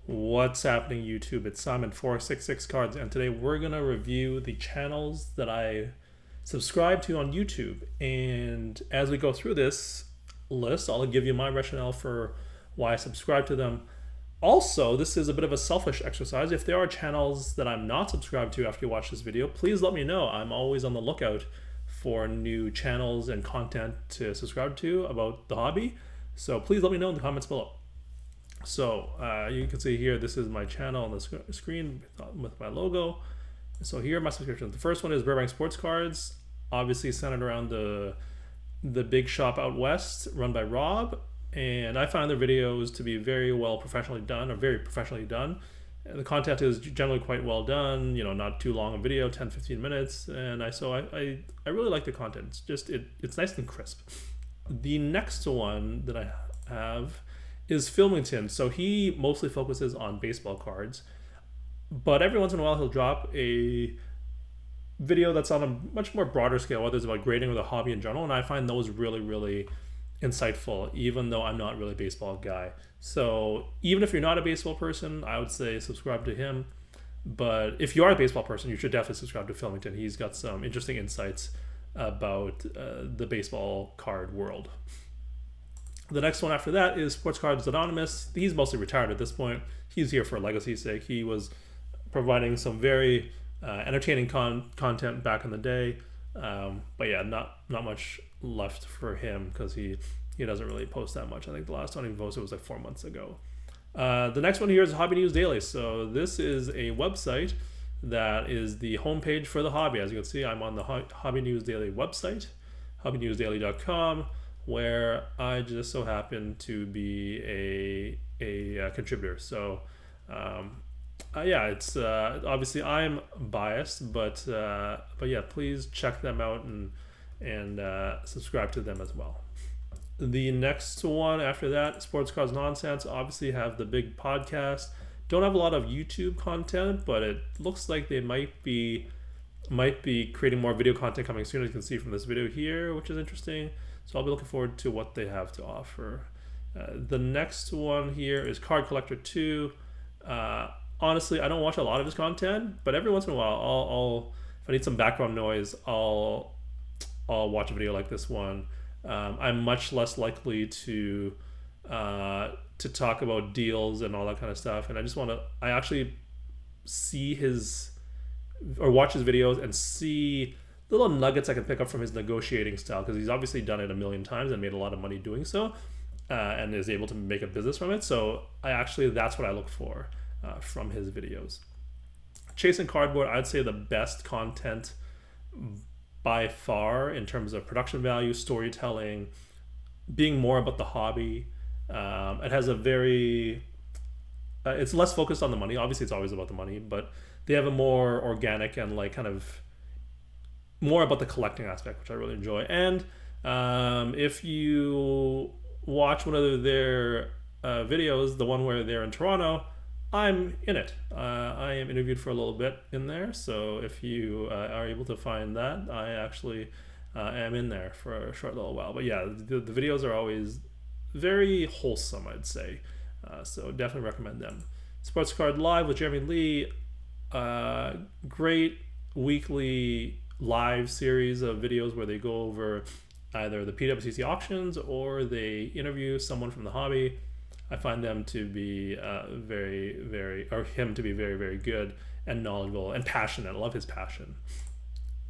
What's happening, YouTube? It's Simon 466 Cards, and today we're gonna review the channels that I subscribe to on YouTube. And as we go through this list, I'll give you my rationale for why I subscribe to them. Also, this is a bit of a selfish exercise. If there are channels that I'm not subscribed to after you watch this video, please let me know. I'm always on the lookout for new channels and content to subscribe to about the hobby. So please let me know in the comments below. So you can see here, this is my channel on the screen with my logo. So here are my subscriptions. The first one is Burbank Sports Cards, obviously centered around the big shop out west, run by Rob. And I find their videos to be very well professionally done, or very professionally done. And the content is generally quite well done, you know, not too long a video, 10-15 minutes. And I really like the content. It's just it's nice and crisp. The next one that I have is Filmington. So he mostly focuses on baseball cards, but every once in a while he'll drop a video that's on a much more broader scale, whether it's about grading or the hobby in general, and I find those really insightful, even though I'm not really a baseball guy. So even if you're not a baseball person, I would say subscribe to him. But if you are a baseball person, you should definitely subscribe to Filmington. He's got some interesting insights about the baseball card world. The next one after that is Sports Cards Anonymous. He's mostly retired at this point. He's here for legacy's sake. He was providing some very entertaining content back in the day. But yeah, not much left for him because he doesn't really post that much. I think the last time he posted was like 4 months ago. The next one here is Hobby News Daily. So this is a website that is the homepage for the hobby. As you can see, I'm on the Hobby News Daily website, hobbynewsdaily.com, where I just so happen to be a contributor. So yeah, it's obviously I'm biased, but yeah, please check them out and subscribe to them as well. The next one after that, Sports Cards Nonsense, obviously have the big podcast. Don't have a lot of YouTube content, but it looks like they might be creating more video content coming soon, as you can see from this video here, which is interesting. So I'll be looking forward to what they have to offer. The next one here is Card Collector 2. Honestly, I don't watch a lot of his content, but every once in a while, I'll if I need some background noise, I'll watch a video like this one. I'm much less likely to talk about deals and all that kind of stuff, and I actually see watch his videos and see little nuggets I can pick up from his negotiating style, because he's obviously done it a million times and made a lot of money doing so, and is able to make a business from it. So that's what I look for from his videos. Chasing Cardboard, I'd say the best content by far in terms of production value, storytelling, being more about the hobby. It has a very it's less focused on the money. Obviously it's always about the money, but they have a more organic and like kind of more about the collecting aspect, which I really enjoy. And if you watch one of their videos, the one where they're in Toronto, I'm in it. I am interviewed for a little bit in there. So if you are able to find that, I actually am in there for a short little while. But yeah, the videos are always very wholesome, I'd say. So definitely recommend them. Sports Card Live with Jeremy Lee. Great weekly live series of videos where they go over either the PWCC auctions or they interview someone from the hobby. I find them to be him to be very good and knowledgeable and passionate. I love his passion.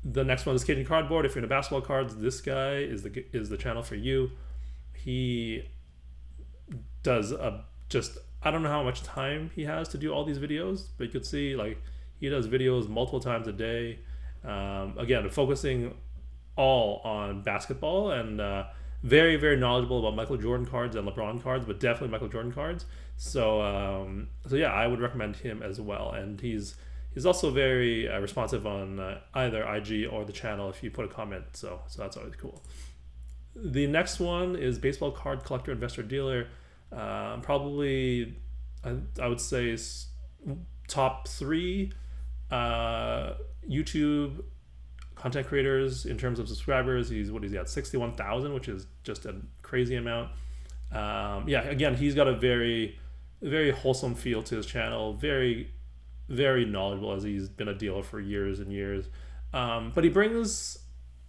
The next one is Cajun Cardboard. If you're into basketball cards, this guy is the channel for you. He does I don't know how much time he has to do all these videos, but you could see like he does videos multiple times a day. Again, focusing all on basketball, and very knowledgeable about Michael Jordan cards and LeBron cards, but definitely Michael Jordan cards. So yeah, I would recommend him as well. And he's also very responsive on either IG or the channel if you put a comment. So that's always cool. The next one is Baseball Card Collector Investor Dealer. Probably I would say top 3 YouTube content creators in terms of subscribers. He's at 61,000, which is just a crazy amount. Yeah, again, he's got a very very wholesome feel to his channel. Very knowledgeable, as he's been a dealer for years and years. But he brings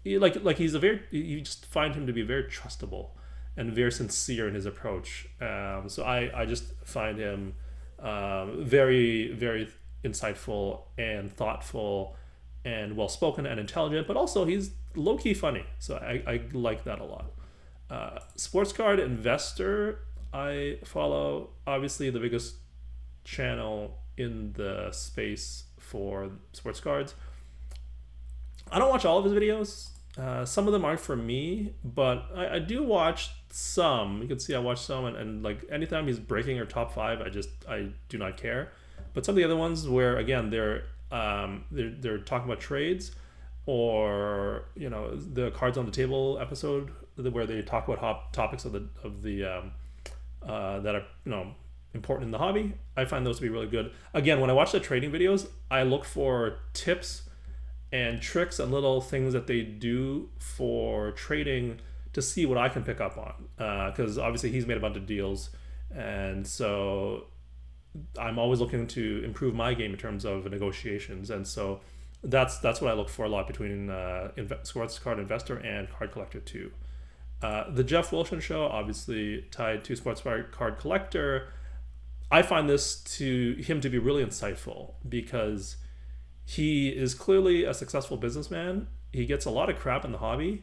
he's a very, you just find him to be very trustable and very sincere in his approach. So I just find him very insightful and thoughtful and well spoken and intelligent, but also he's low key funny. So I like that a lot. Sports card investor, I follow, obviously the biggest channel in the space for sports cards. I don't watch all of his videos. Some of them aren't for me, but I do watch some. You can see I watch some, and like anytime he's breaking or top five, I do not care. But some of the other ones where again they're talking about trades, or the cards on the table episode where they talk about hot topics of the that are important in the hobby. I find those to be really good. Again, when I watch the trading videos, I look for tips and tricks and little things that they do for trading to see what I can pick up on, because obviously he's made a bunch of deals, and so I'm always looking to improve my game in terms of negotiations. And so that's what I look for a lot between sports card investor and card collector too. The Jeff Wilson show, obviously tied to sports card collector. I find him to be really insightful because he is clearly a successful businessman. He gets a lot of crap in the hobby,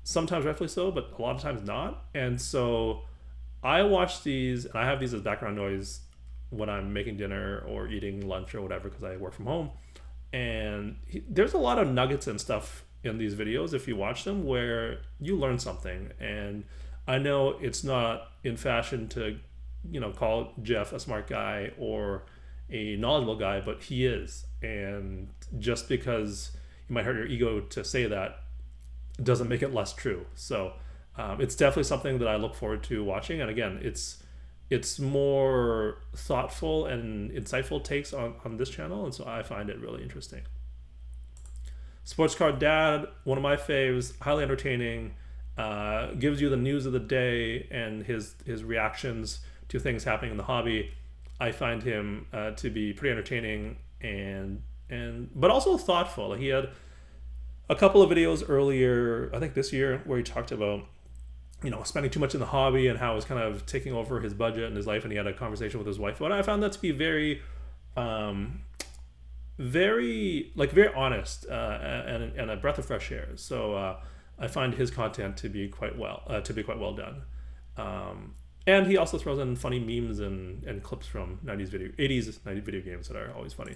sometimes rightfully so, but a lot of times not. And so I watch these, and I have these as background noise when I'm making dinner or eating lunch or whatever, because I work from home. And there's a lot of nuggets and stuff in these videos, if you watch them, where you learn something. And I know it's not in fashion to call Jeff a smart guy or a knowledgeable guy, but he is. And just because you might hurt your ego to say that doesn't make it less true. So it's definitely something that I look forward to watching. And again, it's more thoughtful and insightful takes on this channel, and so I find it really interesting. Sports Card Dad, one of my faves, highly entertaining, gives you the news of the day and his reactions to things happening in the hobby. I find him to be pretty entertaining but also thoughtful. He had a couple of videos earlier, I think this year, where he talked about spending too much in the hobby and how it was kind of taking over his budget and his life, and he had a conversation with his wife. But I found that to be very honest and a breath of fresh air. So I find his content to be quite well done. And he also throws in funny memes and clips from 90s 90s video games that are always funny.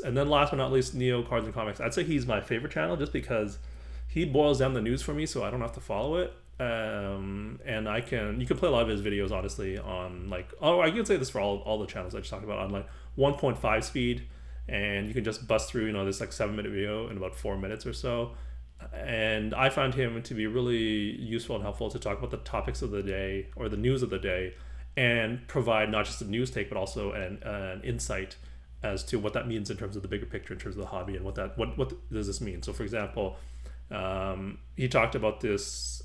And then last but not least, Neo Cards and Comics. I'd say he's my favorite channel just because he boils down the news for me, so I don't have to follow it. And you can play a lot of his videos honestly on I can say this for all the channels I just talked about, on 1.5 speed, and you can just bust through this 7-minute video in about 4 minutes or so. And I found him to be really useful and helpful to talk about the topics of the day or the news of the day, and provide not just a news take but also an insight as to what that means in terms of the bigger picture in terms of the hobby, and what does this mean. So for example, he talked about this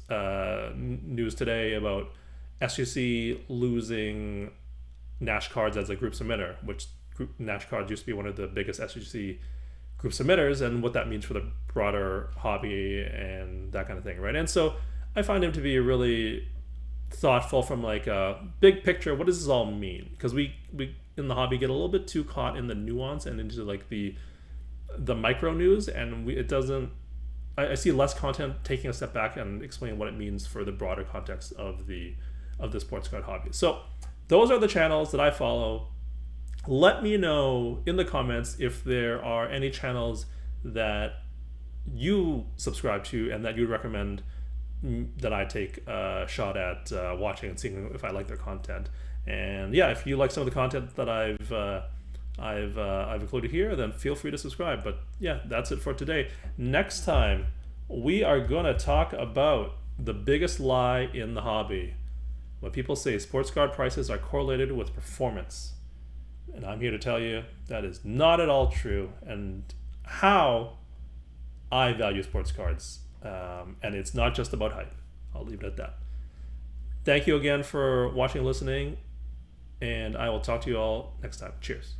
news today about SGC losing Nash Cards as a group submitter, which Nash Cards used to be one of the biggest SGC group submitters, and what that means for the broader hobby and that kind of thing, right? And so I find him to be really thoughtful from a big picture. What does this all mean? Because we in the hobby get a little bit too caught in the nuance and into the micro news, and it doesn't. I see less content taking a step back and explaining what it means for the broader context of the sports card hobby. So those are the channels that I follow. Let me know in the comments if there are any channels that you subscribe to and that you'd recommend that I take a shot at watching and seeing if I like their content. And yeah, if you like some of the content that I've included here, then feel free to subscribe. But yeah, that's it for today. Next time, we are going to talk about the biggest lie in the hobby. When people say sports card prices are correlated with performance. And I'm here to tell you that is not at all true, and how I value sports cards. And it's not just about hype. I'll leave it at that. Thank you again for watching and listening. and I will talk to you all next time. Cheers.